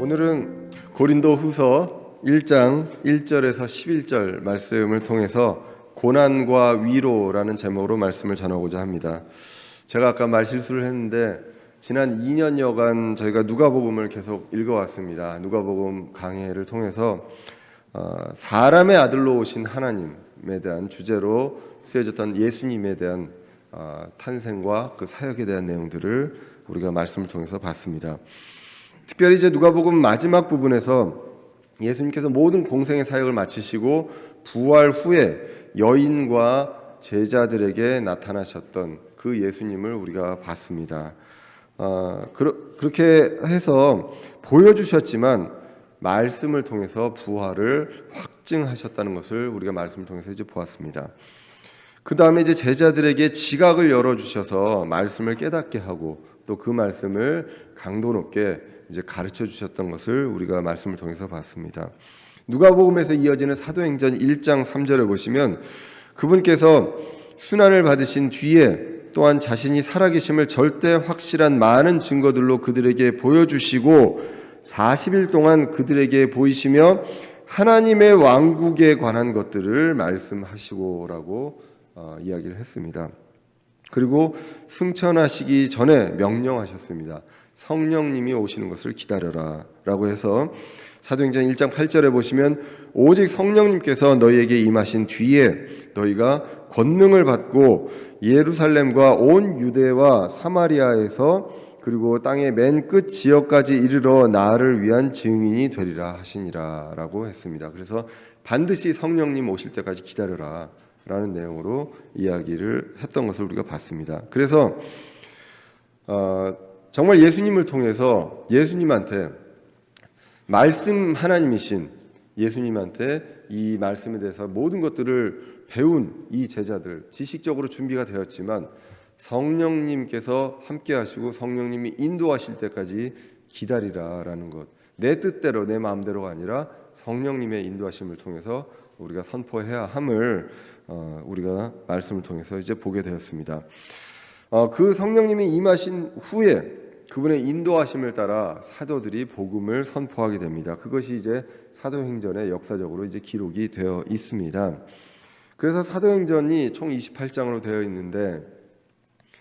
오늘은 고린도후서 1장 1절에서 11절 말씀을 통해서 고난과 위로라는 제목으로 말씀을 전하고자 합니다. 제가 아까 말 실수를 했는데 지난 2년여간 저희가 누가복음을 계속 읽어왔습니다. 누가복음 강해를 통해서 사람의 아들로 오신 하나님에 대한 주제로 쓰여졌던 예수님에 대한 탄생과 그 사역에 대한 내용들을 우리가 말씀을 통해서 봤습니다. 특별히 이제 누가복음 마지막 부분에서 예수님께서 모든 공생의 사역을 마치시고 부활 후에 여인과 제자들에게 나타나셨던 그 예수님을 우리가 봤습니다. 그렇게 해서 보여주셨지만 말씀을 통해서 부활을 확증하셨다는 것을 우리가 말씀을 통해서 이제 보았습니다. 그 다음에 이제 제자들에게 지각을 열어주셔서 말씀을 깨닫게 하고 또 그 말씀을 강도 높게 이제 가르쳐 주셨던 것을 우리가 말씀을 통해서 봤습니다. 누가복음에서 이어지는 사도행전 1장 3절을 보시면 그분께서 순환을 받으신 뒤에 또한 자신이 살아계심을 절대 확실한 많은 증거들로 그들에게 보여주시고 40일 동안 그들에게 보이시며 하나님의 왕국에 관한 것들을 말씀하시고라고 이야기를 했습니다. 그리고 승천하시기 전에 명령하셨습니다. 성령님이 오시는 것을 기다려라 라고 해서 사도행전 1장 8절에 보시면 오직 성령님께서 너희에게 임하신 뒤에 너희가 권능을 받고 예루살렘과 온 유대와 사마리아에서 그리고 땅의 맨 끝 지역까지 이르러 나를 위한 증인이 되리라 하시니라 라고 했습니다. 그래서 반드시 성령님 오실 때까지 기다려라 라는 내용으로 이야기를 했던 것을 우리가 봤습니다. 그래서 정말 예수님을 통해서 예수님한테 말씀 하나님이신 예수님한테 이 말씀에 대해서 모든 것들을 배운 이 제자들 지식적으로 준비가 되었지만 성령님께서 함께 하시고 성령님이 인도하실 때까지 기다리라라는 것, 내 뜻대로 내 마음대로가 아니라 성령님의 인도하심을 통해서 우리가 선포해야 함을 우리가 말씀을 통해서 이제 보게 되었습니다. 그 성령님이 임하신 후에 그분의 인도하심을 따라 사도들이 복음을 선포하게 됩니다. 그것이 이제 사도행전에 역사적으로 이제 기록이 되어 있습니다. 그래서 사도행전이 총 28장으로 되어 있는데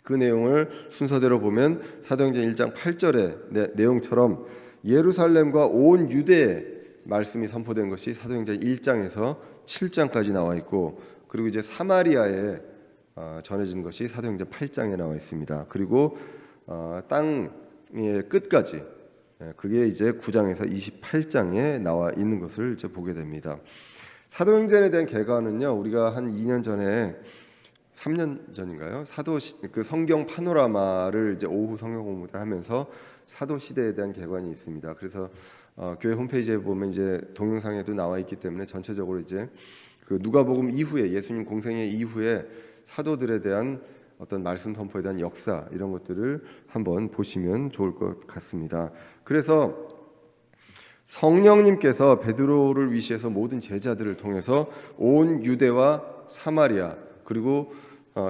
그 내용을 순서대로 보면 사도행전 1장 8절의 내용처럼 예루살렘과 온 유대에 말씀이 선포된 것이 사도행전 1장에서 7장까지 나와 있고 그리고 이제 사마리아에 전해진 것이 사도행전 8장에 나와 있습니다. 그리고 땅의 끝까지 그게 이제 9장에서 28장에 나와 있는 것을 이제 보게 됩니다. 사도행전에 대한 개관은요 우리가 한 2년 전에 3년 전인가요? 그 성경 파노라마를 이제 오후 성경 공부 때 하면서 사도 시대에 대한 개관이 있습니다. 그래서 교회 홈페이지에 보면 이제 동영상에도 나와 있기 때문에 전체적으로 이제 그 누가복음 이후에 예수님 공생의 이후에 사도들에 대한 어떤 말씀 선포에 대한 역사 이런 것들을 한번 보시면 좋을 것 같습니다. 그래서 성령님께서 베드로를 위시해서 모든 제자들을 통해서 온 유대와 사마리아 그리고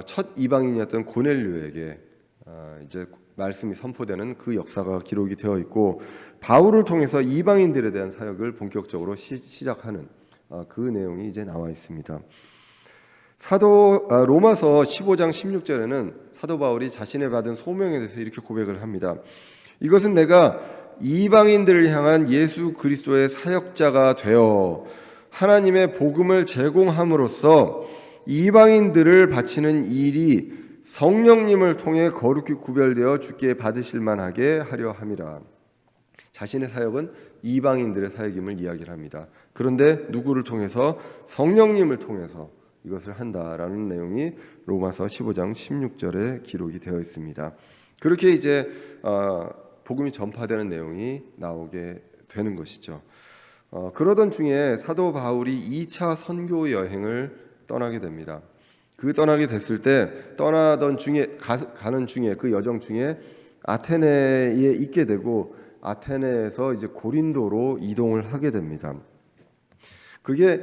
첫 이방인이었던 고넬료에게 이제 말씀이 선포되는 그 역사가 기록이 되어 있고 바울을 통해서 이방인들에 대한 사역을 본격적으로 시작하는 그 내용이 이제 나와 있습니다. 로마서 15장 16절에는 사도 바울이 자신의 받은 소명에 대해서 이렇게 고백을 합니다. 이것은 내가 이방인들을 향한 예수 그리스도의 사역자가 되어 하나님의 복음을 제공함으로써 이방인들을 바치는 일이 성령님을 통해 거룩히 구별되어 주께 받으실 만하게 하려 함이라. 자신의 사역은 이방인들의 사역임을 이야기를 합니다. 그런데 누구를 통해서? 성령님을 통해서 이것을 한다라는 내용이 로마서 15장 16절에 기록이 되어 있습니다. 그렇게 이제 복음이 전파되는 내용이 나오게 되는 것이죠. 그러던 중에 사도 바울이 2차 선교 여행을 떠나게 됩니다. 그 떠나게 됐을 때 떠나던 중에 가는 중에 그 여정 중에 아테네에 있게 되고 아테네에서 이제 고린도로 이동을 하게 됩니다. 그게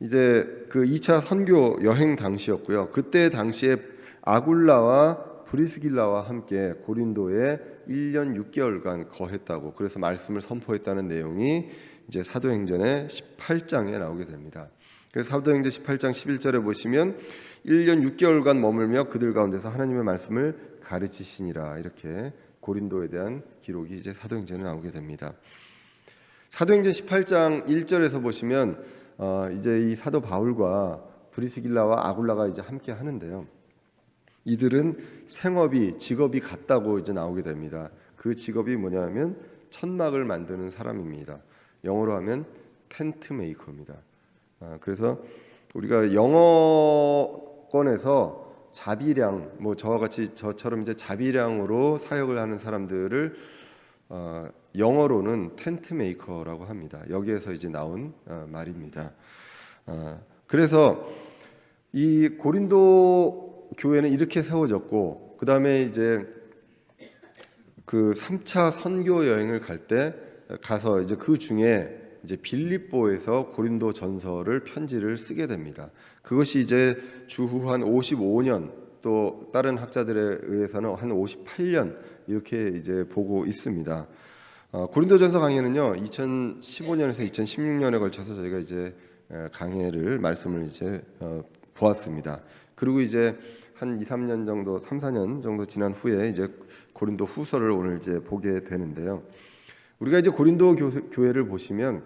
이제 그 2차 선교 여행 당시였고요. 그때 당시에 아굴라와 브리스길라와 함께 고린도에 1년 6개월간 거했다고, 그래서 말씀을 선포했다는 내용이 이제 사도행전의 18장에 나오게 됩니다. 그래서 사도행전 18장 11절에 보시면 1년 6개월간 머물며 그들 가운데서 하나님의 말씀을 가르치시니라, 이렇게 고린도에 대한 기록이 이제 사도행전에 나오게 됩니다. 사도행전 18장 1절에서 보시면 이제 이 사도 바울과 브리스길라와 아굴라가 이제 함께 하는데요. 이들은 생업이, 직업이 같다고 이제 나오게 됩니다. 그 직업이 뭐냐면 천막을 만드는 사람입니다. 영어로 하면 텐트 메이커입니다. 그래서 우리가 영어권에서 자비량, 뭐 저와 같이 저처럼 이제 자비량으로 사역을 하는 사람들을 영어로는 텐트 메이커라고 합니다. 여기에서 이제 나온 말입니다. 그래서 이 고린도 교회는 이렇게 세워졌고, 그 다음에 이제 그 3차 선교 여행을 갈 때 가서 이제 그 중에 이제 빌립보에서 고린도 전서를 편지를 쓰게 됩니다. 그것이 이제 주후 한 55년, 또 다른 학자들에 의해서는 한 58년 이렇게 이제 보고 있습니다. 고린도전서 강의는요 2015년에서 2016년에 걸쳐서 저희가 이제 강의를 말씀을 이제 보았습니다. 그리고 이제 한 2, 3년 정도, 3, 4년 정도 지난 후에 이제 고린도 후서를 오늘 이제 보게 되는데요. 우리가 이제 고린도 교회를 보시면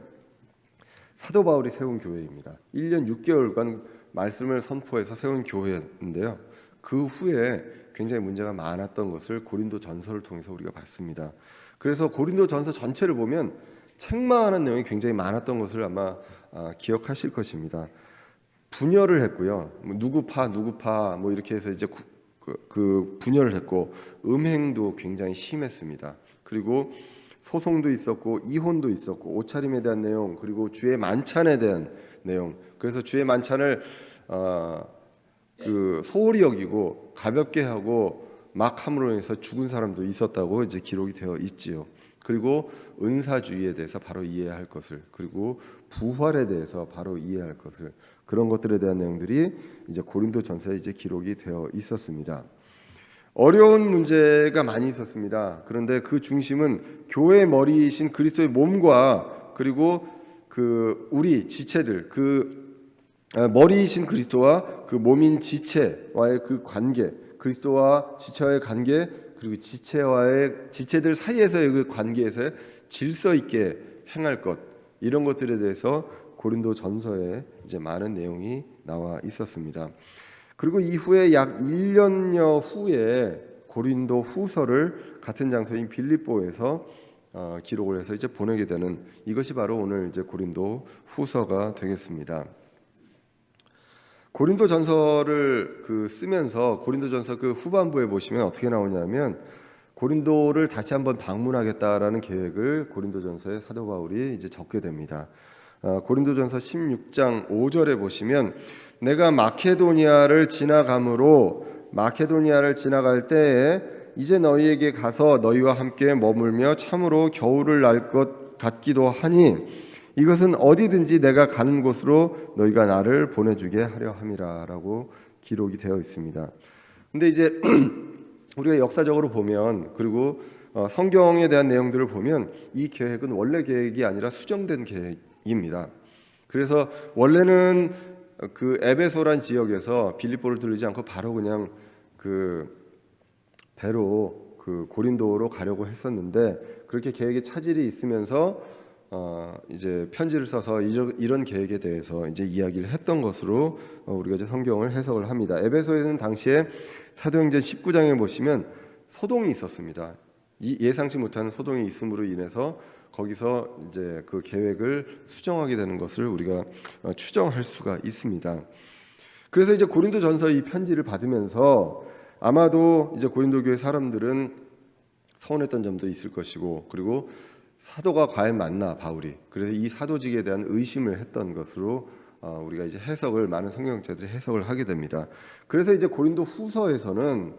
사도 바울이 세운 교회입니다. 1년 6개월간 말씀을 선포해서 세운 교회인데요. 그 후에 굉장히 문제가 많았던 것을 고린도 전서를 통해서 우리가 봤습니다. 그래서 고린도 전서 전체를 보면 책망하는 내용이 굉장히 많았던 것을 아마 기억하실 것입니다. 분열을 했고요. 누구 파 뭐 이렇게 해서 이제 그 분열을 했고, 음행도 굉장히 심했습니다. 그리고 소송도 있었고, 이혼도 있었고, 옷차림에 대한 내용, 그리고 주의 만찬에 대한 내용. 그래서 주의 만찬을 그 소홀히 여기고 가볍게 하고 막 함으로 해서 죽은 사람도 있었다고 이제 기록이 되어 있지요. 그리고 은사주의에 대해서 바로 이해해야 할 것을, 그리고 부활에 대해서 바로 이해할 것을, 그런 것들에 대한 내용들이 이제 고린도전서에 이제 기록이 되어 있었습니다. 어려운 문제가 많이 있었습니다. 그런데 그 중심은 교회의 머리이신 그리스도의 몸과, 그리고 그 우리 지체들, 그 머리이신 그리스도와 그 몸인 지체와의 그 관계, 그리스도와 지체와의 관계, 그리고 지체들 사이에서의 그 관계에서 질서 있게 행할 것, 이런 것들에 대해서 고린도 전서에 이제 많은 내용이 나와 있었습니다. 그리고 이후에 약 1년여 후에 고린도 후서를 같은 장소인 빌립보에서 기록을 해서 이제 보내게 되는, 이것이 바로 오늘 이제 고린도 후서가 되겠습니다. 고린도 전서를 쓰면서 고린도 전서 그 후반부에 보시면 어떻게 나오냐면, 고린도를 다시 한번 방문하겠다라는 계획을 고린도 전서에 사도 바울이 이제 적게 됩니다. 고린도전서 16장 5절에 보시면, 내가 마케도니아를 지나가므로 마케도니아를 지나갈 때에 이제 너희에게 가서 너희와 함께 머물며 참으로 겨울을 날 것 같기도 하니 이것은 어디든지 내가 가는 곳으로 너희가 나를 보내주게 하려 함이라라고 기록이 되어 있습니다. 근데 이제 우리가 역사적으로 보면, 그리고 성경에 대한 내용들을 보면, 이 계획은 원래 계획이 아니라 수정된 계획입니다. 그래서 원래는 그 에베소란 지역에서 빌립보를 들르지 않고 바로 그냥 그 배로 그 고린도로 가려고 했었는데, 그렇게 계획에 차질이 있으면서 이제 편지를 써서 이런 계획에 대해서 이제 이야기를 했던 것으로 우리가 이제 성경을 해석을 합니다. 에베소에는 당시에 사도행전 19장에 보시면 소동이 있었습니다. 예상치 못한 소동이 있음으로 인해서 거기서 이제 그 계획을 수정하게 되는 것을 우리가 추정할 수가 있습니다. 그래서 이제 고린도전서 이 편지를 받으면서 아마도 이제 고린도 교회 사람들은 서운했던 점도 있을 것이고, 그리고 사도가 과연 맞나 바울이, 그래서 이 사도직에 대한 의심을 했던 것으로 우리가 이제 많은 성경학자들이 해석을 하게 됩니다. 그래서 이제 고린도 후서에서는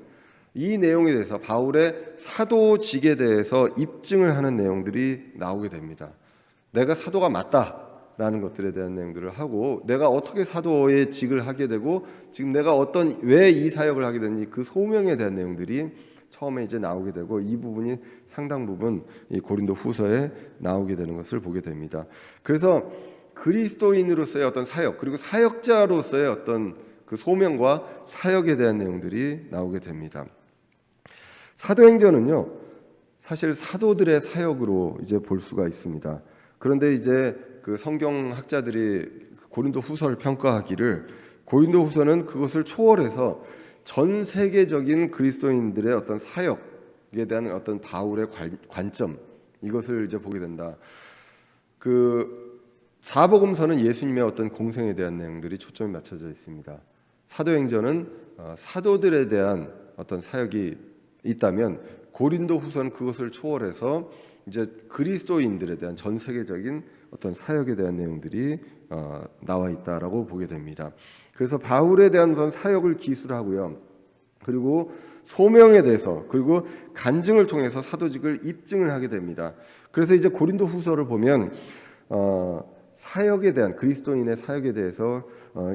이 내용에 대해서, 바울의 사도직에 대해서 입증을 하는 내용들이 나오게 됩니다. 내가 사도가 맞다, 라는 것들에 대한 내용들을 하고, 내가 어떻게 사도의 직을 하게 되고 지금 내가 왜 이 사역을 하게 됐는지 그 소명에 대한 내용들이 처음에 이제 나오게 되고, 이 부분이 상당 부분 이 고린도 후서에 나오게 되는 것을 보게 됩니다. 그래서 그리스도인으로서의 어떤 사역, 그리고 사역자로서의 어떤 그 소명과 사역에 대한 내용들이 나오게 됩니다. 사도행전은요, 사실 사도들의 사역으로 이제 볼 수가 있습니다. 그런데 이제 그 성경학자들이 고린도 후서를 평가하기를, 고린도 후서는 그것을 초월해서 전 세계적인 그리스도인들의 어떤 사역에 대한 어떤 바울의 관점, 이것을 이제 보게 된다. 그 사복음서는 예수님의 어떤 공생에 대한 내용들이 초점이 맞춰져 있습니다. 사도행전은 사도들에 대한 어떤 사역이 있다면, 고린도 후서는 그것을 초월해서 이제 그리스도인들에 대한 전 세계적인 어떤 사역에 대한 내용들이 나와 있다라고 보게 됩니다. 그래서 바울에 대한 우선 사역을 기술하고요, 그리고 소명에 대해서, 그리고 간증을 통해서 사도직을 입증을 하게 됩니다. 그래서 이제 고린도 후서를 보면 사역에 대한, 그리스도인의 사역에 대해서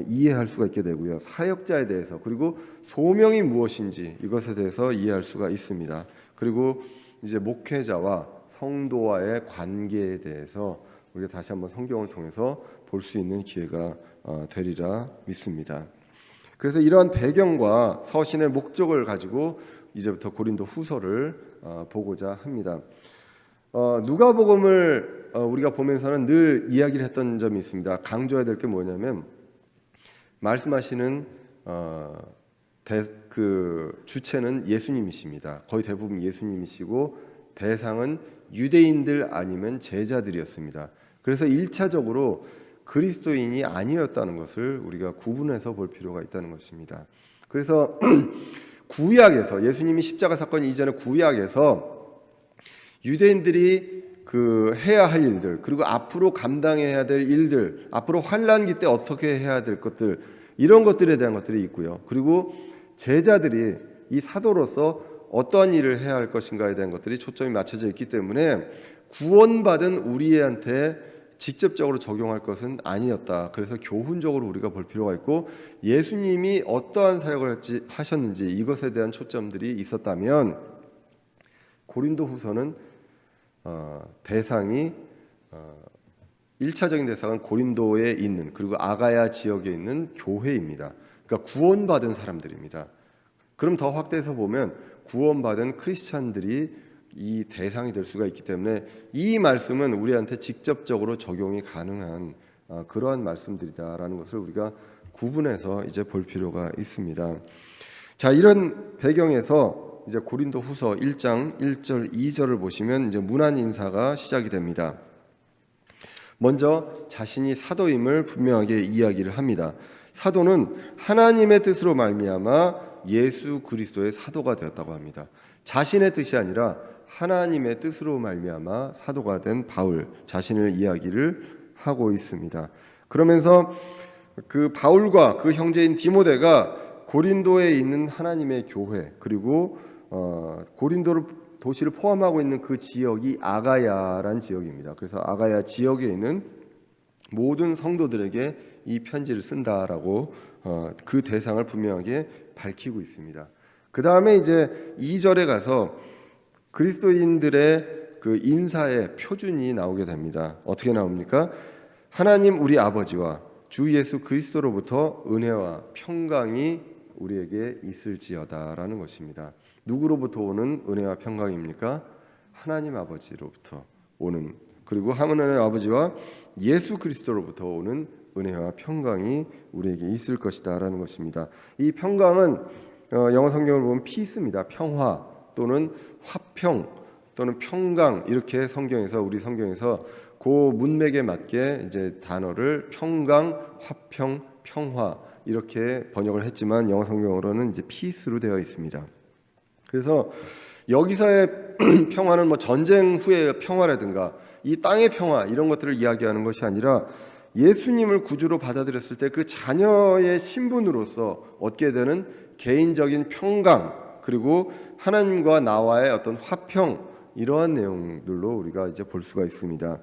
이해할 수가 있게 되고요, 사역자에 대해서, 그리고 소명이 무엇인지 이것에 대해서 이해할 수가 있습니다. 그리고 이제 목회자와 성도와의 관계에 대해서 우리가 다시 한번 성경을 통해서 볼 수 있는 기회가 되리라 믿습니다. 그래서 이러한 배경과 서신의 목적을 가지고 이제부터 고린도 후서를 보고자 합니다. 누가복음을 우리가 보면서는 늘 이야기를 했던 점이 있습니다. 강조해야 될 게 뭐냐면, 말씀하시는 그 주체는 예수님이십니다. 거의 대부분 예수님이시고 대상은 유대인들 아니면 제자들이었습니다. 그래서 1차적으로 그리스도인이 아니었다는 것을 우리가 구분해서 볼 필요가 있다는 것입니다. 그래서 구약에서, 예수님이 십자가 사건 이전에 구약에서 유대인들이 그 해야 할 일들, 그리고 앞으로 감당해야 될 일들, 앞으로 환난기 때 어떻게 해야 될 것들, 이런 것들에 대한 것들이 있고요. 그리고 제자들이 이 사도로서 어떠한 일을 해야 할 것인가에 대한 것들이 초점이 맞춰져 있기 때문에 구원받은 우리한테 직접적으로 적용할 것은 아니었다. 그래서 교훈적으로 우리가 볼 필요가 있고, 예수님이 어떠한 사역을 하셨는지 이것에 대한 초점들이 있었다면, 고린도 후서는 대상이 1차적인 대상은 고린도에 있는, 그리고 아가야 지역에 있는 교회입니다. 그러니까 구원받은 사람들입니다. 그럼 더 확대해서 보면 구원받은 크리스찬들이 이 대상이 될 수가 있기 때문에 이 말씀은 우리한테 직접적으로 적용이 가능한 그러한 말씀들이다라는 것을 우리가 구분해서 이제 볼 필요가 있습니다. 자, 이런 배경에서 이제 고린도 후서 1장 1절 2절을 보시면 이제 문안 인사가 시작이 됩니다. 먼저 자신이 사도임을 분명하게 이야기를 합니다. 사도는 하나님의 뜻으로 말미암아 예수 그리스도의 사도가 되었다고 합니다. 자신의 뜻이 아니라 하나님의 뜻으로 말미암아 사도가 된 바울 자신을 이야기를 하고 있습니다. 그러면서 그 바울과 그 형제인 디모데가 고린도에 있는 하나님의 교회, 그리고 고린도 도시를 포함하고 있는 그 지역이 아가야란 지역입니다. 그래서 아가야 지역에 있는 모든 성도들에게 이 편지를 쓴다라고 그 대상을 분명하게 밝히고 있습니다. 그 다음에 이제 2절에 가서 그리스도인들의 그 인사의 표준이 나오게 됩니다. 어떻게 나옵니까? 하나님 우리 아버지와 주 예수 그리스도로부터 은혜와 평강이 우리에게 있을지어다라는 것입니다. 누구로부터 오는 은혜와 평강입니까? 하나님 아버지로부터 오는, 그리고 하나님의 아버지와 예수 그리스도로부터 오는 은혜와 평강이 우리에게 있을 것이다라는 것입니다. 이 평강은 영어 성경을 보면 피스입니다. 평화 또는 화평 또는 평강, 이렇게 성경에서, 우리 성경에서 그 문맥에 맞게 이제 단어를 평강, 화평, 평화 이렇게 번역을 했지만 영어 성경으로는 이제 피스로 되어 있습니다. 그래서 여기서의 평화는 뭐 전쟁 후의 평화라든가 이 땅의 평화 이런 것들을 이야기하는 것이 아니라 예수님을 구주로 받아들였을 때 그 자녀의 신분으로서 얻게 되는 개인적인 평강, 그리고 하나님과 나와의 어떤 화평, 이러한 내용들로 우리가 이제 볼 수가 있습니다.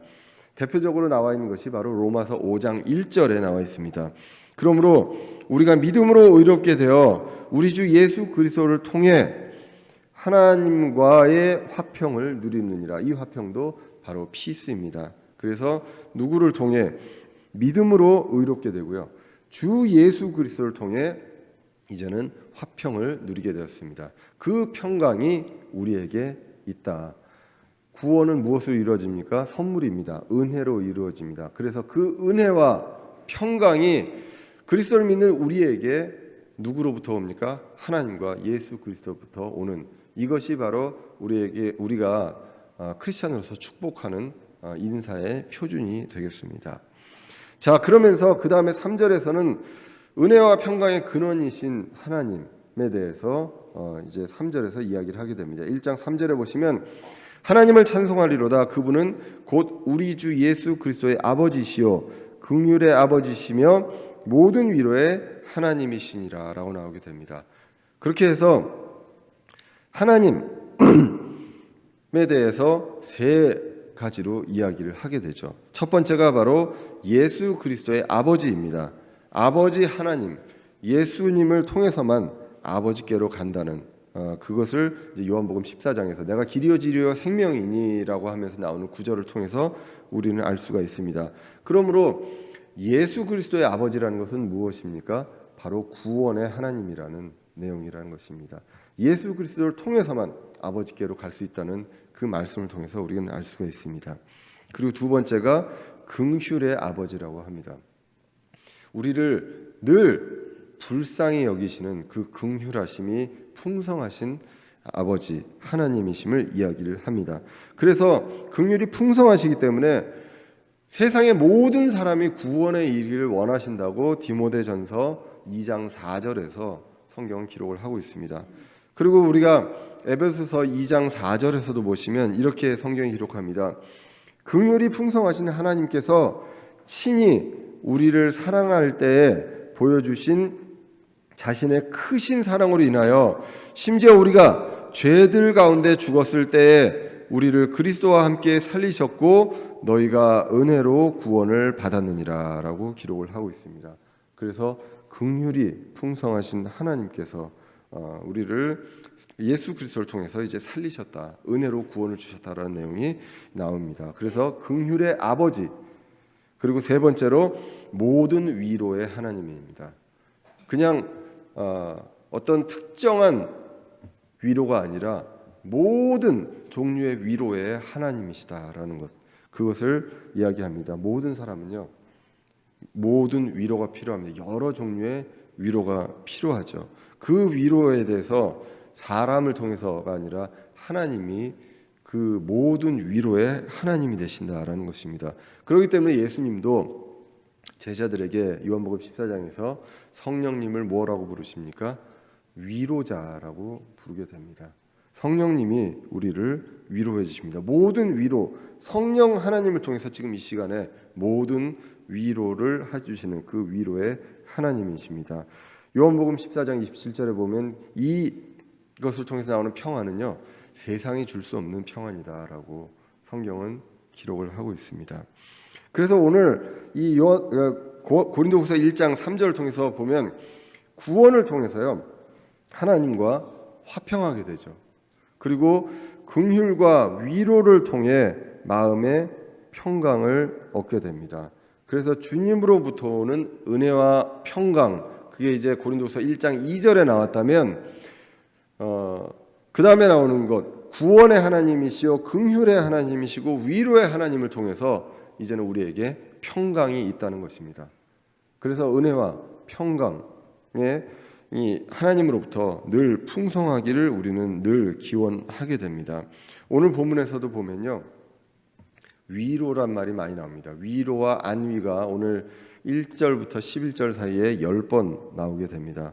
대표적으로 나와 있는 것이 바로 로마서 5장 1절에 나와 있습니다. 그러므로 우리가 믿음으로 의롭게 되어 우리 주 예수 그리스도를 통해 하나님과의 화평을 누리느니라. 이 화평도 바로 피스입니다. 그래서 누구를 통해? 믿음으로 의롭게 되고요. 주 예수 그리스도를 통해 이제는 화평을 누리게 되었습니다. 그 평강이 우리에게 있다. 구원은 무엇으로 이루어집니까? 선물입니다. 은혜로 이루어집니다. 그래서 그 은혜와 평강이 그리스도를 믿는 우리에게 누구로부터 옵니까? 하나님과 예수 그리스도부터 오는, 이것이 바로 우리가 크리스찬으로서 축복하는 인사의 표준이 되겠습니다. 자, 그러면서 그 다음에 3절에서는 은혜와 평강의 근원이신 하나님에 대해서 이제 3절에서 이야기를 하게 됩니다. 1장 3절에 보시면 하나님을 찬송하리로다. 그분은 곧 우리 주 예수 그리스도의 아버지시요 긍휼의 아버지시며 모든 위로의 하나님이시니라 라고 나오게 됩니다. 그렇게 해서 하나님에 대해서 세 가지로 이야기를 하게 되죠. 첫 번째가 바로 예수 그리스도의 아버지입니다. 아버지 하나님, 예수님을 통해서만 아버지께로 간다는 그것을 이제 요한복음 14장에서 내가 길이요 진리요 생명이니라고 하면서 나오는 구절을 통해서 우리는 알 수가 있습니다. 그러므로 예수 그리스도의 아버지라는 것은 무엇입니까? 바로 구원의 하나님이라는 내용이라는 것입니다. 예수 그리스도를 통해서만 아버지께로 갈 수 있다는 그 말씀을 통해서 우리는 알 수가 있습니다. 그리고 두 번째가 긍휼의 아버지라고 합니다. 우리를 늘 불쌍히 여기시는 그 긍휼하심이 풍성하신 아버지 하나님이심을 이야기를 합니다. 그래서 긍휼이 풍성하시기 때문에 세상의 모든 사람이 구원에 이르기를 원하신다고 디모데전서 2장 4절에서 성경 기록을 하고 있습니다. 그리고 우리가 에베소서 2장 4절에서도 보시면 이렇게 성경이 기록합니다. 긍휼이 풍성하신 하나님께서 친히 우리를 사랑할 때에 보여주신 자신의 크신 사랑으로 인하여 심지어 우리가 죄들 가운데 죽었을 때에 우리를 그리스도와 함께 살리셨고 너희가 은혜로 구원을 받았느니라 라고 기록을 하고 있습니다. 그래서 긍휼이 풍성하신 하나님께서 우리를 예수 그리스도를 통해서 이제 살리셨다, 은혜로 구원을 주셨다라는 내용이 나옵니다. 그래서 긍휼의 아버지, 그리고 세 번째로 모든 위로의 하나님입니다. 그냥 어떤 특정한 위로가 아니라 모든 종류의 위로의 하나님이시다라는 것, 그것을 이야기합니다. 모든 사람은요, 모든 위로가 필요합니다. 여러 종류의 위로가 필요하죠. 그 위로에 대해서 사람을 통해서가 아니라 하나님이 그 모든 위로의 하나님이 되신다라는 것입니다. 그렇기 때문에 예수님도 제자들에게 요한복음 14장에서 성령님을 뭐라고 부르십니까? 위로자라고 부르게 됩니다. 성령님이 우리를 위로해 주십니다. 모든 위로, 성령 하나님을 통해서 지금 이 시간에 모든 위로를 해주시는 그 위로의 하나님이십니다. 요한복음 14장 27절에 보면 이것을 통해서 나오는 평안은요, 세상이 줄 수 없는 평안이다라고 성경은 기록을 하고 있습니다. 그래서 오늘 이 고린도후서 1장 3절을 통해서 보면 구원을 통해서요, 하나님과 화평하게 되죠. 그리고 긍휼과 위로를 통해 마음의 평강을 얻게 됩니다. 그래서 주님으로부터 오는 은혜와 평강, 그게 이제 고린도후서 1장 2절에 나왔다면 그 다음에 나오는 것, 구원의 하나님이시요 긍휼의 하나님이시고 위로의 하나님을 통해서 이제는 우리에게 평강이 있다는 것입니다. 그래서 은혜와 평강의 이 하나님으로부터 늘 풍성하기를 우리는 늘 기원하게 됩니다. 오늘 본문에서도 보면요, 위로란 말이 많이 나옵니다. 위로와 안위가 오늘 1절부터 11절 사이에 10번 나오게 됩니다.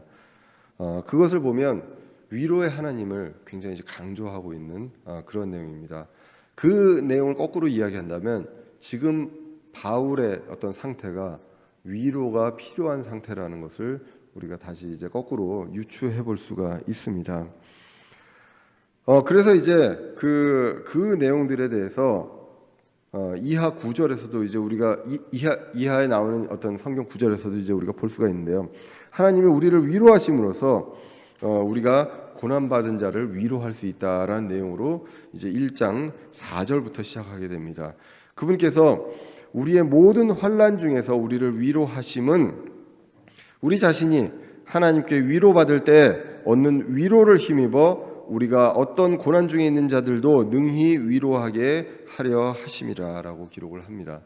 그것을 보면 위로의 하나님을 굉장히 강조하고 있는 그런 내용입니다. 그 내용을 거꾸로 이야기한다면 지금 바울의 어떤 상태가 위로가 필요한 상태라는 것을 우리가 다시 이제 거꾸로 유추해 볼 수가 있습니다. 그래서 이제 그 내용들에 대해서 이하 구절에서도 이제 우리가 이하에 나오는 어떤 성경 구절에서도 이제 우리가 볼 수가 있는데요. 하나님이 우리를 위로하심으로써 우리가 고난받은 자를 위로할 수 있다라는 내용으로 이제 1장 4절부터 시작하게 됩니다. 그분께서 우리의 모든 환난 중에서 우리를 위로하심은 우리 자신이 하나님께 위로받을 때 얻는 위로를 힘입어 우리가 어떤 고난 중에 있는 자들도 능히 위로하게 하려 하심이라라고 기록을 합니다.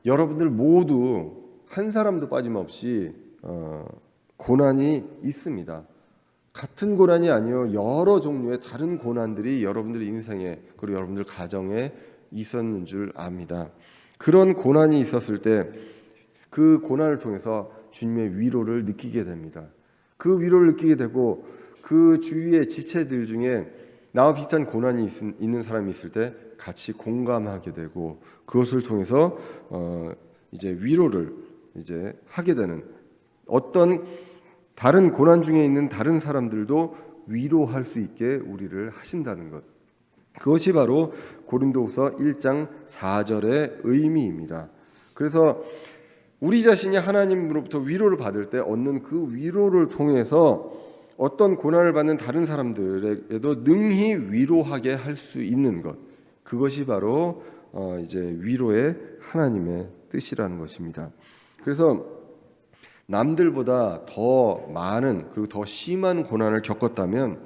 여러분들 모두 한 사람도 빠짐없이 고난이 있습니다. 같은 고난이 아니요 여러 종류의 다른 고난들이 여러분들 인생에 그리고 여러분들 가정에 있었는 줄 압니다. 그런 고난이 있었을 때 그 고난을 통해서 주님의 위로를 느끼게 됩니다. 그 위로를 느끼게 되고 그 주위의 지체들 중에 나와 비슷한 고난이 있는 사람이 있을 때 같이 공감하게 되고 그것을 통해서 이제 위로를 이제 하게 되는 어떤 다른 고난 중에 있는 다른 사람들도 위로할 수 있게 우리를 하신다는 것. 그것이 바로 고린도후서 1장 4절의 의미입니다. 그래서 우리 자신이 하나님으로부터 위로를 받을 때 얻는 그 위로를 통해서 어떤 고난을 받는 다른 사람들에게도 능히 위로하게 할 수 있는 것. 그것이 바로 이제 위로의 하나님의 뜻이라는 것입니다. 그래서 남들보다 더 많은 그리고 더 심한 고난을 겪었다면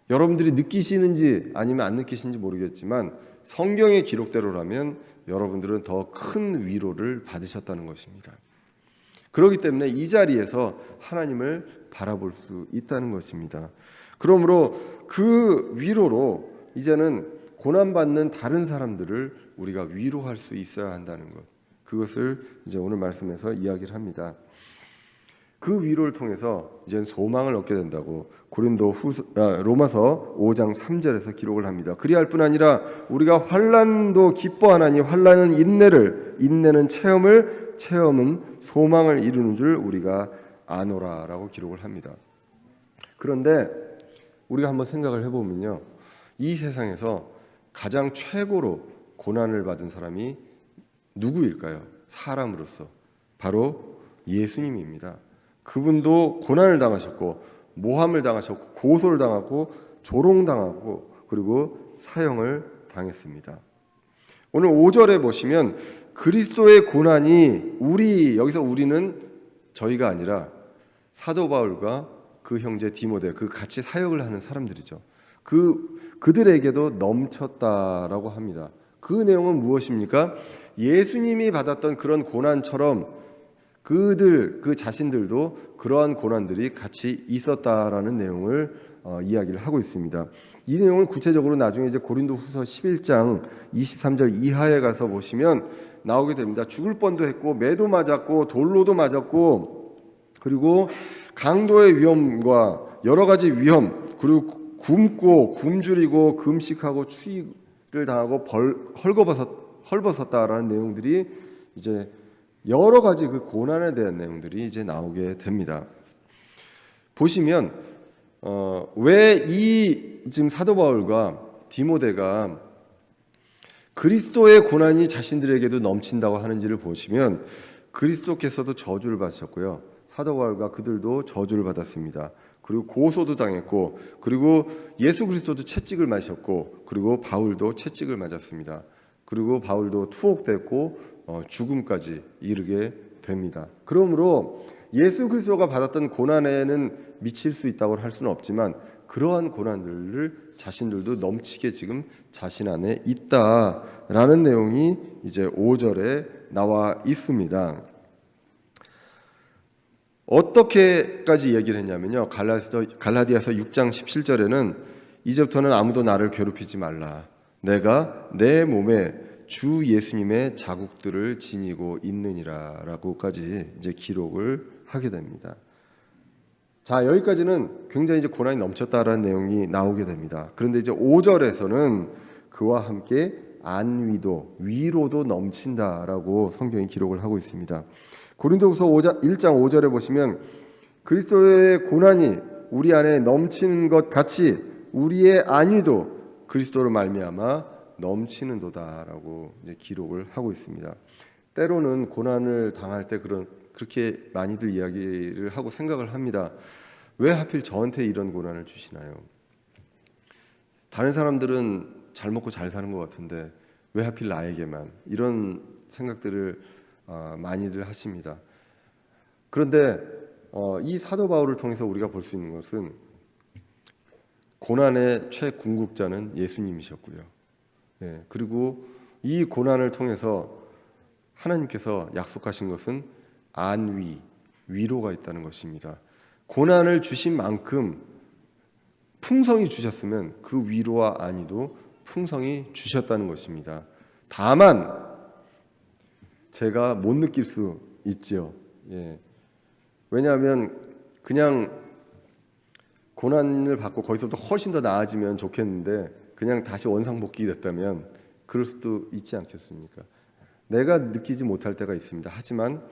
여러분들이 느끼시는지 아니면 안 느끼시는지 모르겠지만 성경의 기록대로라면 여러분들은 더 큰 위로를 받으셨다는 것입니다. 그렇기 때문에 이 자리에서 하나님을 바라볼 수 있다는 것입니다. 그러므로 그 위로로 이제는 고난받는 다른 사람들을 우리가 위로할 수 있어야 한다는 것. 그것을 이제 오늘 말씀에서 이야기를 합니다. 그 위로를 통해서 이제는 소망을 얻게 된다고 로마서 5장 3절에서 기록을 합니다. 그리할 뿐 아니라 우리가 환난도 기뻐하나니 환난은 인내를, 인내는 체험을, 체험은 소망을 이루는 줄 우리가 아노라라고 기록을 합니다. 그런데 우리가 한번 생각을 해보면요, 이 세상에서 가장 최고로 고난을 받은 사람이 누구일까요? 사람으로서 바로 예수님입니다. 그분도 고난을 당하셨고 모함을 당하셨고 고소를 당하고 조롱당하고 그리고 사형을 당했습니다. 오늘 5절에 보시면 그리스도의 고난이 여기서 우리는 저희가 아니라 사도 바울과 그 형제 디모데, 그 같이 사역을 하는 사람들이죠. 그들에게도 넘쳤다라고 합니다. 그 내용은 무엇입니까? 예수님이 받았던 그런 고난처럼 그 자신들도 그러한 고난들이 같이 있었다라는 내용을 이야기를 하고 있습니다. 이 내용을 구체적으로 나중에 이제 고린도후서 11장 23절 이하에 가서 보시면 나오게 됩니다. 죽을 뻔도 했고 매도 맞았고 돌로도 맞았고 그리고 강도의 위험과 여러 가지 위험 그리고 굶고 굶주리고 금식하고 추위를 당하고 헐벗었다라는 내용들이 이제 여러 가지 그 고난에 대한 내용들이 이제 나오게 됩니다. 보시면 왜 지금 사도 바울과 디모데가 그리스도의 고난이 자신들에게도 넘친다고 하는지를 보시면 그리스도께서도 저주를 받으셨고요. 사도 바울과 그들도 저주를 받았습니다. 그리고 고소도 당했고 그리고 예수 그리스도도 채찍을 맞으셨고 그리고 바울도 채찍을 맞았습니다. 그리고 바울도 투옥됐고 죽음까지 이르게 됩니다. 그러므로 예수 그리스도가 받았던 고난에는 미칠 수 있다고 할 수는 없지만 그러한 고난들을 자신들도 넘치게 지금 자신 안에 있다라는 내용이 이제 5절에 나와 있습니다. 어떻게까지 얘기를 했냐면요. 갈라디아서 6장 17절에는 이제부터는 아무도 나를 괴롭히지 말라. 내가 내 몸에 주 예수님의 자국들을 지니고 있느니라라고까지 이제 기록을 하게 됩니다. 자, 여기까지는 굉장히 이제 고난이 넘쳤다라는 내용이 나오게 됩니다. 그런데 이제 5절에서는 그와 함께 안위도 위로도 넘친다라고 성경이 기록을 하고 있습니다. 고린도후서 1장 5절에 보시면 그리스도의 고난이 우리 안에 넘치는 것 같이 우리의 안위도 그리스도로 말미암아 넘치는도다라고 이제 기록을 하고 있습니다. 때로는 고난을 당할 때 그렇게 많이들 이야기를 하고 생각을 합니다. 왜 하필 저한테 이런 고난을 주시나요? 다른 사람들은 잘 먹고 잘 사는 것 같은데 왜 하필 나에게만, 이런 생각들을 많이들 하십니다. 그런데 이 사도 바울을 통해서 우리가 볼 수 있는 것은 고난의 최궁극자는 예수님이셨고요. 그리고 이 고난을 통해서 하나님께서 약속하신 것은 안위, 위로가 있다는 것입니다. 고난을 주신 만큼 풍성히 주셨으면 그 위로와 안위도 풍성히 주셨다는 것입니다. 다만 제가 못 느낄 수 있지요. 왜냐하면 그냥 고난을 받고 거기서부터 훨씬 더 나아지면 좋겠는데 그냥 다시 원상복귀 됐다면 그럴 수도 있지 않겠습니까? 내가 느끼지 못할 때가 있습니다. 하지만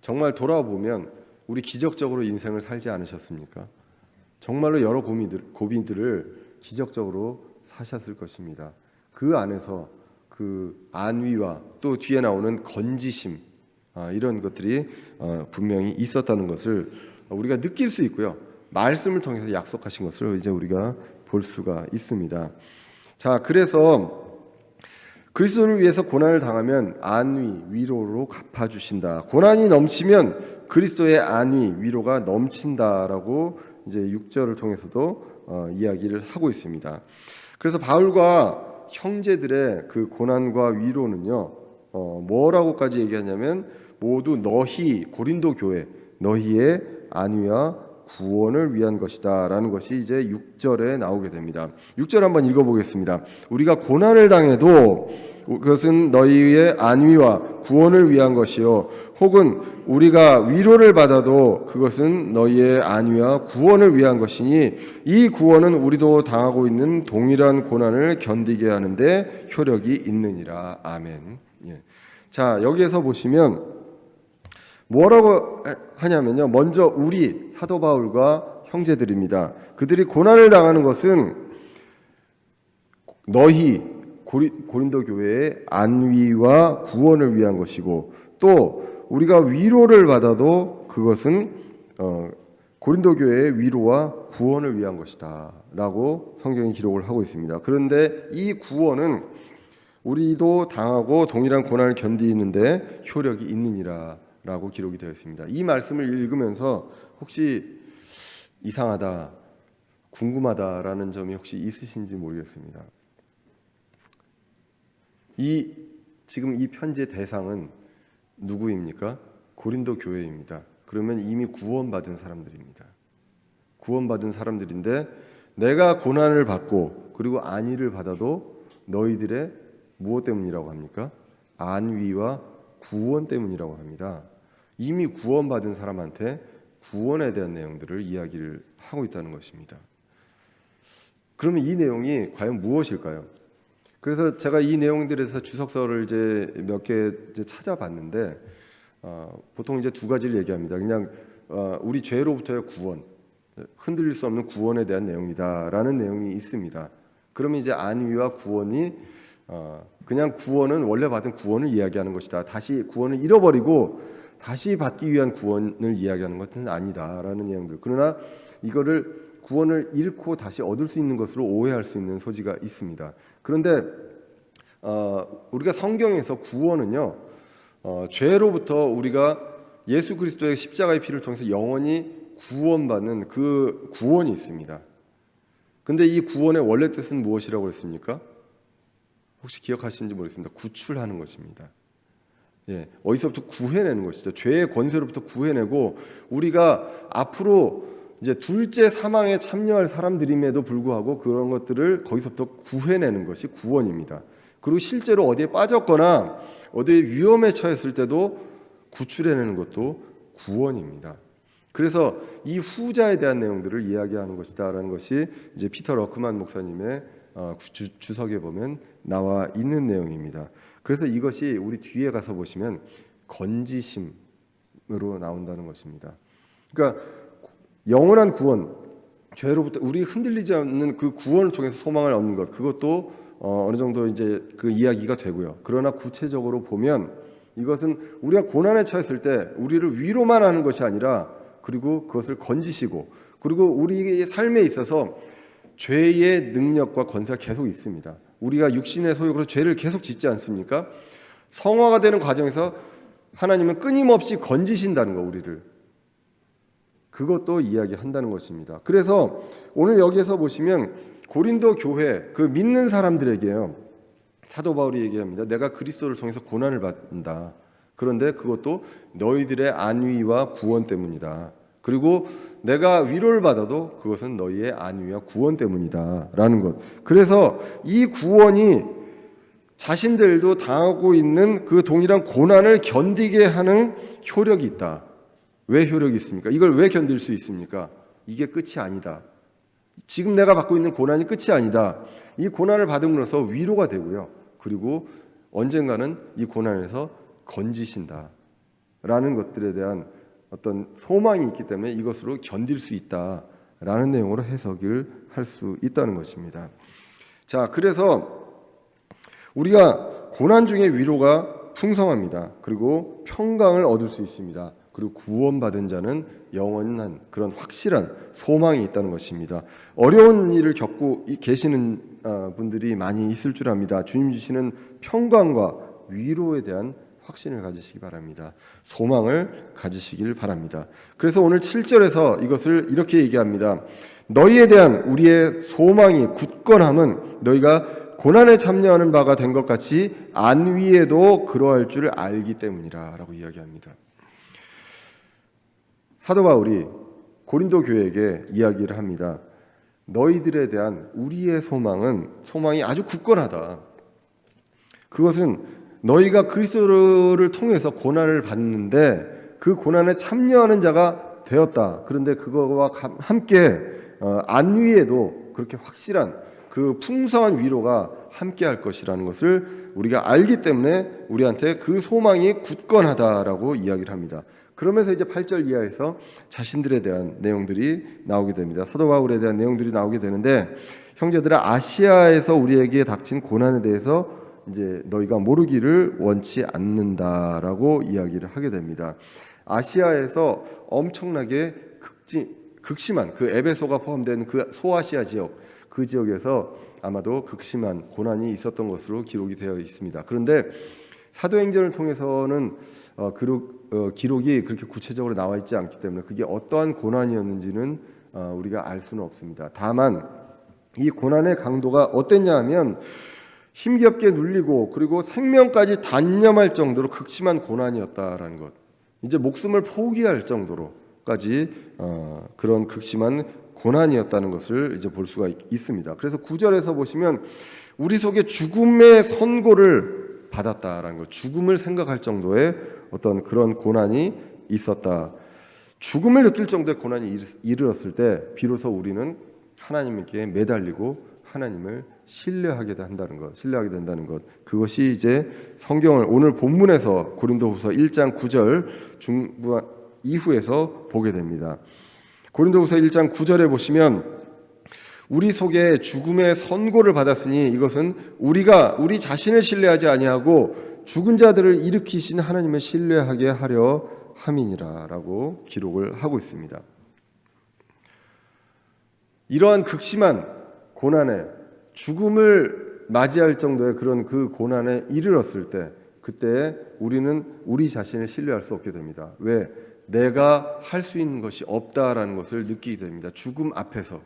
정말 돌아보면 우리 기적적으로 인생을 살지 않으셨습니까? 정말로 여러 고비들을 기적적으로 사셨을 것입니다. 그 안에서 그 안위와 또 뒤에 나오는 건지심, 이런 것들이 분명히 있었다는 것을 우리가 느낄 수 있고요. 말씀을 통해서 약속하신 것을 이제 우리가 볼 수가 있습니다. 자, 그래서 그리스도를 위해서 고난을 당하면 안위, 위로로 갚아주신다. 고난이 넘치면 그리스도의 안위, 위로가 넘친다라고 이제 6절을 통해서도 이야기를 하고 있습니다. 그래서 바울과 형제들의 그 고난과 위로는요, 뭐라고까지 얘기하냐면 모두 너희 고린도 교회 너희의 안위와 구원을 위한 것이다라는 것이 이제 6절에 나오게 됩니다. 6절 한번 읽어보겠습니다. 우리가 고난을 당해도 그것은 너희의 안위와 구원을 위한 것이요, 혹은 우리가 위로를 받아도 그것은 너희의 안위와 구원을 위한 것이니 이 구원은 우리도 당하고 있는 동일한 고난을 견디게 하는데 효력이 있느니라. 아멘. 자, 여기에서 보시면 뭐라고 하냐면요, 먼저 우리 사도 바울과 형제들입니다. 그들이 고난을 당하는 것은 너희 고린도 교회의 안위와 구원을 위한 것이고, 또 우리가 위로를 받아도 그것은 고린도 교회의 위로와 구원을 위한 것이다 라고 성경이 기록을 하고 있습니다. 그런데 이 구원은 우리도 당하고 동일한 고난을 견디는데 효력이 있느니라 라고 기록이 되어 있습니다. 이 말씀을 읽으면서 혹시 이상하다, 궁금하다라는 점이 혹시 있으신지 모르겠습니다. 지금 이 편지의 대상은 누구입니까? 고린도 교회입니다. 그러면 이미 구원받은 사람들입니다. 구원받은 사람들인데 내가 고난을 받고 그리고 안위를 받아도 너희들의 무엇 때문이라고 합니까? 안위와 구원 때문이라고 합니다. 이미 구원받은 사람한테 구원에 대한 내용들을 이야기를 하고 있다는 것입니다. 그러면 이 내용이 과연 무엇일까요? 그래서 제가 이 내용들에서 주석서를 이제 몇 개 찾아봤는데 보통 이제 두 가지를 얘기합니다. 그냥 우리 죄로부터의 구원, 흔들릴 수 없는 구원에 대한 내용이다라는 내용이 있습니다. 그러면 이제 안위와 구원이 그냥 구원은 원래 받은 구원을 이야기하는 것이다, 다시 구원을 잃어버리고 다시 받기 위한 구원을 이야기하는 것은 아니다라는 내용들. 그러나 이거를 구원을 잃고 다시 얻을 수 있는 것으로 오해할 수 있는 소지가 있습니다. 그런데 우리가 성경에서 구원은요, 죄로부터 우리가 예수 그리스도의 십자가의 피를 통해서 영원히 구원받는 그 구원이 있습니다. 근데 이 구원의 원래 뜻은 무엇이라고 했습니까? 혹시 기억하시는지 모르겠습니다. 구출하는 것입니다. 어디서부터 구해내는 것이죠. 죄의 권세로부터 구해내고 우리가 앞으로 이제 둘째 사망에 참여할 사람들임에도 불구하고 그런 것들을 거기서부터 구해내는 것이 구원입니다. 그리고 실제로 어디에 빠졌거나 어디에 위험에 처했을 때도 구출해내는 것도 구원입니다. 그래서 이 후자에 대한 내용들을 이야기하는 것이다라는 것이 이제 피터 러크만 목사님의 주석에 보면 나와 있는 내용입니다. 그래서 이것이 우리 뒤에 가서 보시면 건지심으로 나온다는 것입니다. 그러니까 영원한 구원, 죄로부터 우리 흔들리지 않는 그 구원을 통해서 소망을 얻는 것, 그것도 어느 정도 이제 그 이야기가 되고요. 그러나 구체적으로 보면 이것은 우리가 고난에 처했을 때 우리를 위로만 하는 것이 아니라 그리고 그것을 건지시고 그리고 우리의 삶에 있어서 죄의 능력과 권세가 계속 있습니다. 우리가 육신의 소욕으로 죄를 계속 짓지 않습니까? 성화가 되는 과정에서 하나님은 끊임없이 건지신다는 거, 우리를. 그것도 이야기한다는 것입니다. 그래서 오늘 여기에서 보시면 고린도 교회 그 믿는 사람들에게요, 사도 바울이 얘기합니다. 내가 그리스도를 통해서 고난을 받는다. 그런데 그것도 너희들의 안위와 구원 때문이다. 그리고 내가 위로를 받아도 그것은 너희의 안위와 구원 때문이다 라는 것. 그래서 이 구원이 자신들도 당하고 있는 그 동일한 고난을 견디게 하는 효력이 있다. 왜 효력이 있습니까? 이걸 왜 견딜 수 있습니까? 이게 끝이 아니다. 지금 내가 받고 있는 고난이 끝이 아니다. 이 고난을 받음으로써 위로가 되고요. 그리고 언젠가는 이 고난에서 건지신다 라는 것들에 대한 어떤 소망이 있기 때문에 이것으로 견딜 수 있다라는 내용으로 해석을 할 수 있다는 것입니다. 자, 그래서 우리가 고난 중에 위로가 풍성합니다. 그리고 평강을 얻을 수 있습니다. 그리고 구원받은 자는 영원한 그런 확실한 소망이 있다는 것입니다. 어려운 일을 겪고 계시는 분들이 많이 있을 줄 압니다. 주님 주시는 평강과 위로에 대한 확신을 가지시기 바랍니다. 소망을 가지시길 바랍니다. 그래서 오늘 7절에서 이것을 이렇게 얘기합니다. 너희에 대한 우리의 소망이 굳건함은 너희가 고난에 참여하는 바가 된 것 같이 안위에도 그러할 줄 알기 때문이라 라고 이야기합니다. 사도 바울이 고린도 교회에게 이야기를 합니다. 너희들에 대한 우리의 소망이 아주 굳건하다. 그것은 너희가 그리스도를 통해서 고난을 받는데 그 고난에 참여하는 자가 되었다. 그런데 그거와 함께 안위에도 그렇게 확실한 그 풍성한 위로가 함께할 것이라는 것을 우리가 알기 때문에 우리한테 그 소망이 굳건하다라고 이야기를 합니다. 그러면서 이제 8절 이하에서 자신들에 대한 내용들이 나오게 됩니다. 사도 바울에 대한 내용들이 나오게 되는데, 형제들아, 아시아에서 우리에게 닥친 고난에 대해서 이제 너희가 모르기를 원치 않는다라고 이야기를 하게 됩니다. 아시아에서 엄청나게 극심한 그 에베소가 포함된 그 소아시아 지역, 그 지역에서 아마도 극심한 고난이 있었던 것으로 기록이 되어 있습니다. 그런데 사도행전을 통해서는 기록이 그렇게 구체적으로 나와 있지 않기 때문에 그게 어떠한 고난이었는지는 우리가 알 수는 없습니다. 다만 이 고난의 강도가 어땠냐 하면 힘겹게 눌리고 그리고 생명까지 단념할 정도로 극심한 고난이었다라는 것. 이제 목숨을 포기할 정도로까지 그런 극심한 고난이었다는 것을 이제 볼 수가 있습니다. 그래서 9절에서 보시면 우리 속에 죽음의 선고를 받았다라는 것, 죽음을 생각할 정도의 어떤 그런 고난이 있었다. 죽음을 느낄 정도의 고난이 이르렀을 때 비로소 우리는 하나님께 매달리고 하나님을 신뢰하게 된다는 것. 그것이 이제 성경을 오늘 본문에서 고린도후서 1장 9절 중부 이후에서 보게 됩니다. 고린도후서 1장 9절에 보시면 우리 속에 죽음의 선고를 받았으니 이것은 우리가 우리 자신을 신뢰하지 아니하고 죽은 자들을 일으키신 하나님을 신뢰하게 하려 함이니라라고 기록을 하고 있습니다. 이러한 극심한 고난에 죽음을 맞이할 정도의 그런 그 고난에 이르렀을 때 그때 우리는 우리 자신을 신뢰할 수 없게 됩니다. 왜? 내가 할 수 있는 것이 없다라는 것을 느끼게 됩니다. 죽음 앞에서.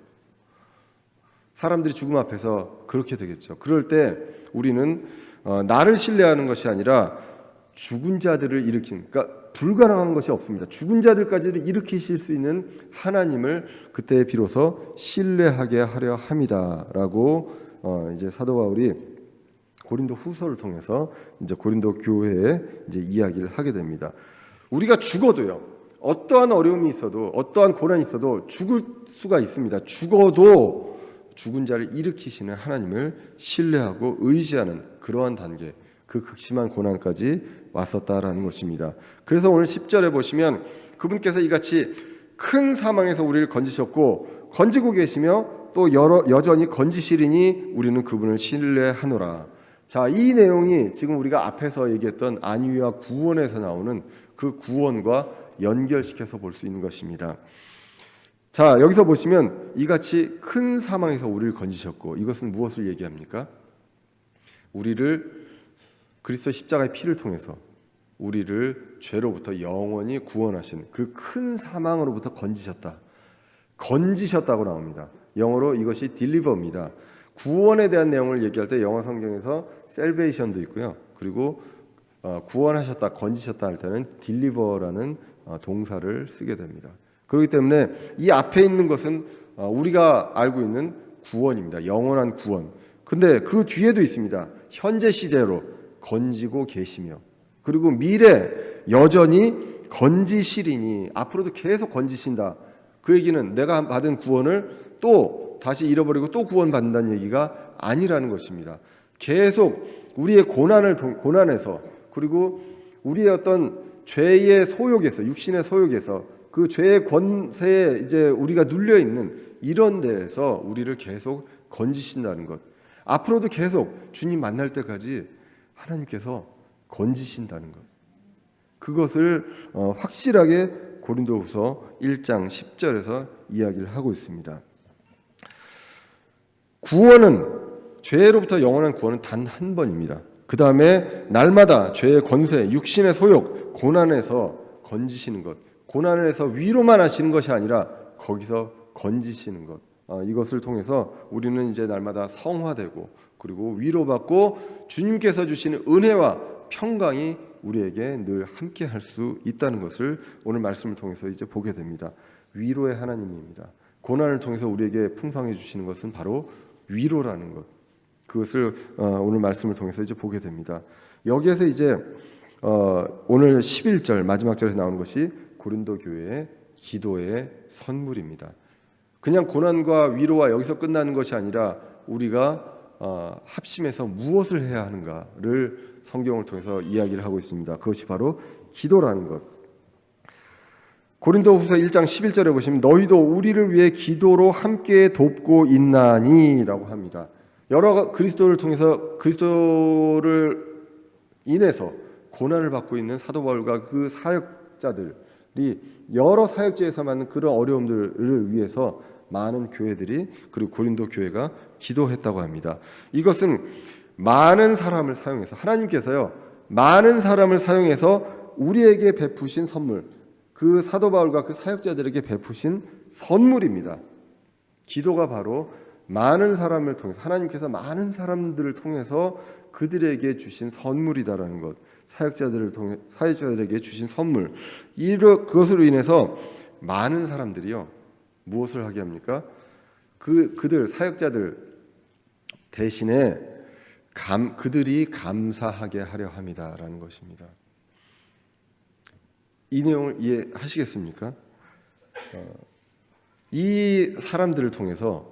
사람들이 죽음 앞에서 그렇게 되겠죠. 그럴 때 우리는 나를 신뢰하는 것이 아니라 죽은 자들을 일으킨, 그러니까 불가능한 것이 없습니다. 죽은 자들까지를 일으키실 수 있는 하나님을 그때 비로소 신뢰하게 하려 함이다라고 이제 사도 바울이 고린도 후서를 통해서 이제 고린도 교회에 이제 이야기를 하게 됩니다. 우리가 죽어도요, 어떠한 어려움이 있어도 어떠한 고난이 있어도 죽을 수가 있습니다. 죽어도 죽은 자를 일으키시는 하나님을 신뢰하고 의지하는 그러한 단계, 그 극심한 고난까지 왔었다라는 것입니다. 그래서 오늘 10절에 보시면 그분께서 이같이 큰 사망에서 우리를 건지셨고 건지고 계시며 또 여전히 건지시리니 우리는 그분을 신뢰하노라. 자, 이 내용이 지금 우리가 앞에서 얘기했던 안위와 구원에서 나오는 그 구원과 연결시켜서 볼 수 있는 것입니다. 자, 여기서 보시면 이같이 큰 사망에서 우리를 건지셨고, 이것은 무엇을 얘기합니까? 우리를 그리스도 십자가의 피를 통해서 우리를 죄로부터 영원히 구원하신 그 큰 사망으로부터 건지셨다고 나옵니다. 영어로 이것이 deliver입니다. 구원에 대한 내용을 얘기할 때 영어 성경에서 salvation도 있고요. 그리고 구원하셨다, 건지셨다 할 때는 deliver라는 동사를 쓰게 됩니다. 그렇기 때문에 이 앞에 있는 것은 우리가 알고 있는 구원입니다. 영원한 구원. 근데 그 뒤에도 있습니다. 현재 시대로 건지고 계시며, 그리고 미래 여전히 건지시리니, 앞으로도 계속 건지신다. 그 얘기는 내가 받은 구원을 또 다시 잃어버리고 또 구원받는다는 얘기가 아니라는 것입니다. 계속 우리의 고난에서, 그리고 우리의 어떤 죄의 소욕에서, 육신의 소욕에서, 그 죄의 권세에 이제 우리가 눌려 있는 이런 데에서 우리를 계속 건지신다는 것. 앞으로도 계속 주님 만날 때까지 하나님께서 건지신다는 것. 그것을 확실하게 고린도후서 1장 10절에서 이야기를 하고 있습니다. 구원은, 죄로부터 영원한 구원은 단 한 번입니다. 그 다음에 날마다 죄의 권세, 육신의 소욕, 고난에서 건지시는 것, 고난에서 위로만 하시는 것이 아니라 거기서 건지시는 것, 이것을 통해서 우리는 이제 날마다 성화되고, 그리고 위로받고 주님께서 주시는 은혜와 평강이 우리에게 늘 함께 할 수 있다는 것을 오늘 말씀을 통해서 이제 보게 됩니다. 위로의 하나님입니다. 고난을 통해서 우리에게 풍성해 주시는 것은 바로 위로라는 것. 그것을 오늘 말씀을 통해서 이제 보게 됩니다. 여기에서 이제 오늘 11절 마지막 절에 나오는 것이 고린도 교회의 기도의 선물입니다. 그냥 고난과 위로와 여기서 끝나는 것이 아니라 우리가 합심해서 무엇을 해야 하는가를 성경을 통해서 이야기를 하고 있습니다. 그것이 바로 기도라는 것. 고린도후서 1장 11절에 보시면 너희도 우리를 위해 기도로 함께 돕고 있나니 라고 합니다. 여러 그리스도를 통해서, 그리스도를 인해서 고난을 받고 있는 사도 바울과 그 사역자들이 여러 사역지에서 만난 그런 어려움들을 위해서 많은 교회들이, 그리고 고린도 교회가 기도했다고 합니다. 이것은 많은 사람을 사용해서, 하나님께서요 많은 사람을 사용해서 우리에게 베푸신 선물, 그 사도 바울과 그 사역자들에게 베푸신 선물입니다. 기도가 바로 많은 사람을 통해서, 하나님께서 많은 사람들을 통해서 그들에게 주신 선물이다라는 것, 사역자들에게 주신 선물. 그것으로 인해서 많은 사람들이요 무엇을 하게 합니까? 그들 사역자들 대신에 그들이 감사하게 하려 합니다라는 것입니다. 이 내용을 이해하시겠습니까? 이 사람들을 통해서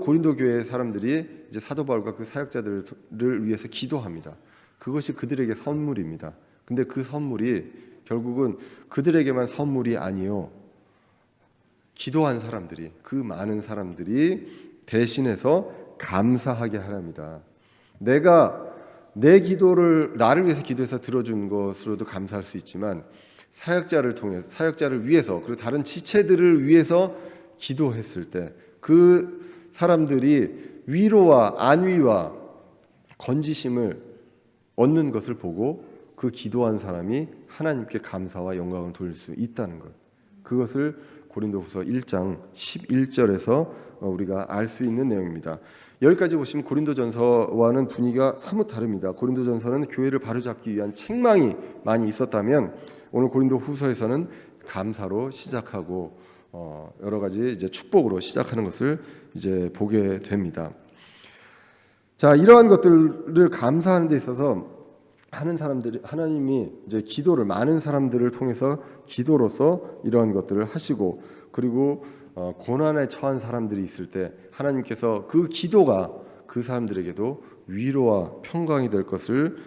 고린도 교회의 사람들이 이제 사도 바울과 그 사역자들을 위해서 기도합니다. 그것이 그들에게 선물입니다. 근데 그 선물이 결국은 그들에게만 선물이 아니요, 기도한 사람들이, 그 많은 사람들이 대신해서 감사하게 하랍니다. 내가 내 기도를 나를 위해서 기도해서 들어준 것으로도 감사할 수 있지만, 사역자를 위해서, 그리고 다른 지체들을 위해서 기도했을 때 그 사람들이 위로와 안위와 건지심을 얻는 것을 보고 그 기도한 사람이 하나님께 감사와 영광을 돌릴 수 있다는 것, 그것을 고린도후서 1장 11절에서 우리가 알 수 있는 내용입니다. 여기까지 보시면 고린도전서와는 분위기가 사뭇 다릅니다. 고린도전서는 교회를 바로잡기 위한 책망이 많이 있었다면, 오늘 고린도후서에서는 감사로 시작하고 여러 가지 이제 축복으로 시작하는 것을 이제 보게 됩니다. 자, 이러한 것들을 감사하는 데 있어서 하나님이 이제 기도를, 많은 사람들을 통해서 기도로서 이러한 것들을 하시고, 그리고 고난에 처한 사람들이 있을 때 하나님께서 그 기도가 그 사람들에게도 위로와 평강이 될 것을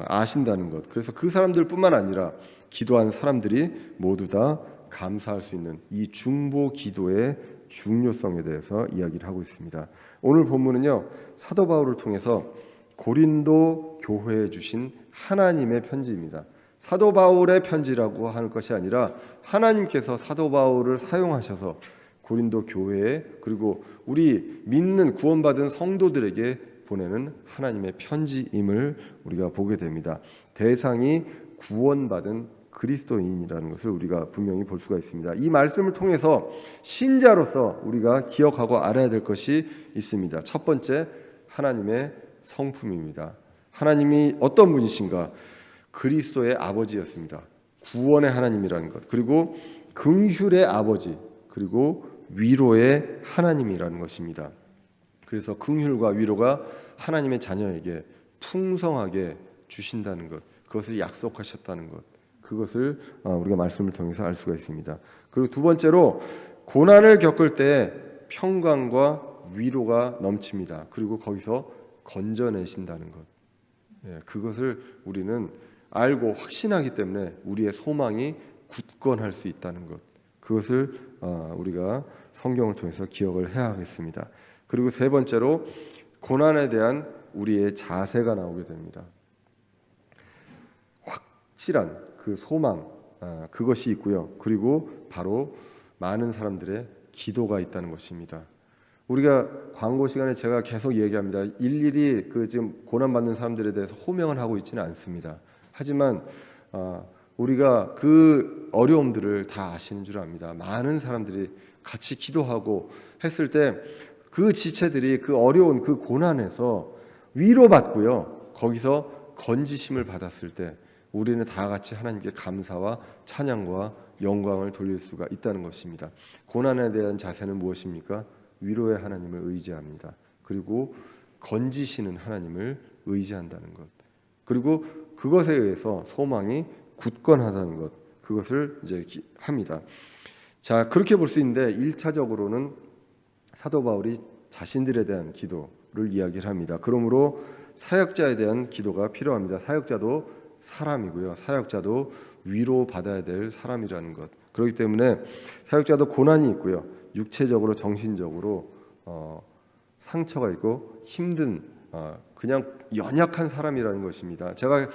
아신다는 것. 그래서 그 사람들뿐만 아니라 기도한 사람들이 모두 다 감사할 수 있는 이 중보 기도의 중요성에 대해서 이야기를 하고 있습니다. 오늘 본문은요, 사도 바울을 통해서 고린도 교회에 주신 하나님의 편지입니다. 사도 바울의 편지라고 하는 것이 아니라 하나님께서 사도 바울을 사용하셔서 고린도 교회에, 그리고 우리 믿는 구원받은 성도들에게 보내는 하나님의 편지임을 우리가 보게 됩니다. 대상이 구원받은 그리스도인이라는 것을 우리가 분명히 볼 수가 있습니다. 이 말씀을 통해서 신자로서 우리가 기억하고 알아야 될 것이 있습니다. 첫 번째, 하나님의 성품입니다. 하나님이 어떤 분이신가? 그리스도의 아버지였습니다. 구원의 하나님이라는 것, 그리고 긍휼의 아버지, 그리고 위로의 하나님이라는 것입니다. 그래서 긍휼과 위로가 하나님의 자녀에게 풍성하게 주신다는 것, 그것을 약속하셨다는 것, 그것을 우리가 말씀을 통해서 알 수가 있습니다. 그리고 두 번째로, 고난을 겪을 때 평강과 위로가 넘칩니다. 그리고 거기서 건져내신다는 것, 그것을 우리는 알고 확신하기 때문에 우리의 소망이 굳건할 수 있다는 것, 그것을 우리가 성경을 통해서 기억을 해야 하겠습니다. 그리고 세 번째로, 고난에 대한 우리의 자세가 나오게 됩니다. 확실한 그 소망, 그것이 있고요. 그리고 바로 많은 사람들의 기도가 있다는 것입니다. 우리가 광고 시간에 제가 계속 얘기합니다. 일일이 그 지금 고난받는 사람들에 대해서 호명을 하고 있지는 않습니다. 하지만 우리가 그 어려움들을 다 아시는 줄 압니다. 많은 사람들이 같이 기도하고 했을 때 그 지체들이 그 어려운 그 고난에서 위로받고요, 거기서 건지심을 받았을 때 우리는 다 같이 하나님께 감사와 찬양과 영광을 돌릴 수가 있다는 것입니다. 고난에 대한 자세는 무엇입니까? 위로의 하나님을 의지합니다. 그리고 건지시는 하나님을 의지한다는 것, 그리고 그것에 의해서 소망이 굳건하다는 것, 그것을 이제 합니다. 자, 그렇게 볼 수 있는데 1차적으로는 사도 바울이 자신들에 대한 기도를 이야기를 합니다. 그러므로 사역자에 대한 기도가 필요합니다. 사역자도 사람이고요, 사역자도 위로받아야 될 사람이라는 것, 그렇기 때문에 사역자도 고난이 있고요, 육체적으로 정신적으로 상처가 있고 힘든 그냥 연약한 사람이라는 것입니다. 제가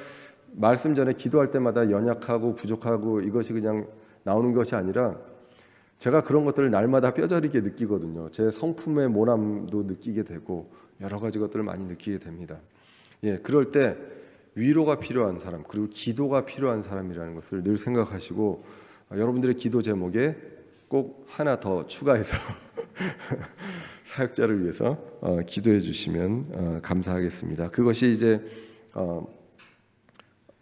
말씀 전에 기도할 때마다 연약하고 부족하고 이것이 그냥 나오는 것이 아니라 제가 그런 것들을 날마다 뼈저리게 느끼거든요. 제 성품의 모함도 느끼게 되고 여러 가지 것들을 많이 느끼게 됩니다. 그럴 때 위로가 필요한 사람, 그리고 기도가 필요한 사람이라는 것을 늘 생각하시고 여러분들의 기도 제목에 꼭 하나 더 추가해서 사역자를 위해서 기도해 주시면 감사하겠습니다. 그것이 이제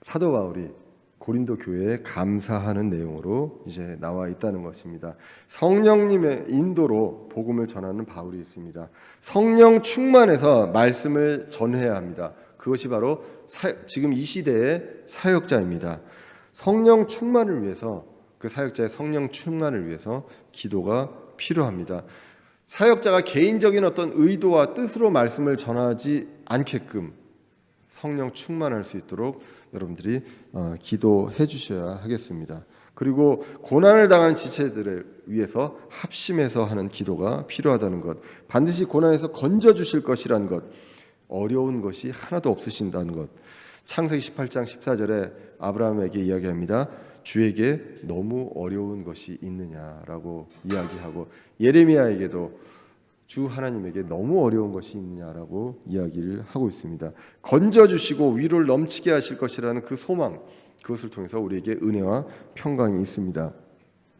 사도 바울이 고린도 교회에 감사하는 내용으로 이제 나와 있다는 것입니다. 성령님의 인도로 복음을 전하는 바울이 있습니다. 성령 충만해서 말씀을 전해야 합니다. 그것이 바로 지금 이 시대의 사역자입니다. 성령 충만을 위해서, 그 사역자의 성령 충만을 위해서 기도가 필요합니다. 사역자가 개인적인 어떤 의도와 뜻으로 말씀을 전하지 않게끔 성령 충만할 수 있도록 여러분들이 기도해 주셔야 하겠습니다. 그리고 고난을 당하는 지체들을 위해서 합심해서 하는 기도가 필요하다는 것, 반드시 고난에서 건져 주실 것이라는 것, 어려운 것이 하나도 없으신다는 것. 창세기 18장 14절에 아브라함에게 이야기합니다. 주에게 너무 어려운 것이 있느냐라고 이야기하고, 예레미야에게도 주 하나님에게 너무 어려운 것이 있느냐라고 이야기를 하고 있습니다. 건져주시고 위로를 넘치게 하실 것이라는 그 소망, 그것을 통해서 우리에게 은혜와 평강이 있습니다.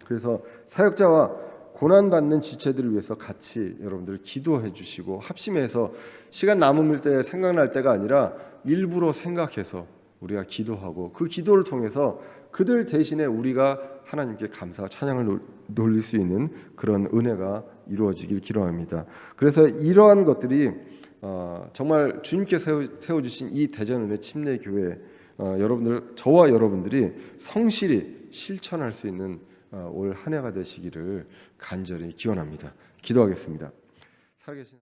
그래서 사역자와 고난받는 지체들을 위해서 같이 여러분들 기도해 주시고 합심해서 시간 남을 때 생각날 때가 아니라 일부러 생각해서 우리가 기도하고, 그 기도를 통해서 그들 대신에 우리가 하나님께 감사와 찬양을 돌릴 수 있는 그런 은혜가 이루어지길 기도합니다. 그래서 이러한 것들이 정말 주님께 세워주신 이 대전은혜 침례교회, 여러분들, 저와 여러분들이 성실히 실천할 수 있는 올 한 해가 되시기를 간절히 기원합니다. 기도하겠습니다. 살아계신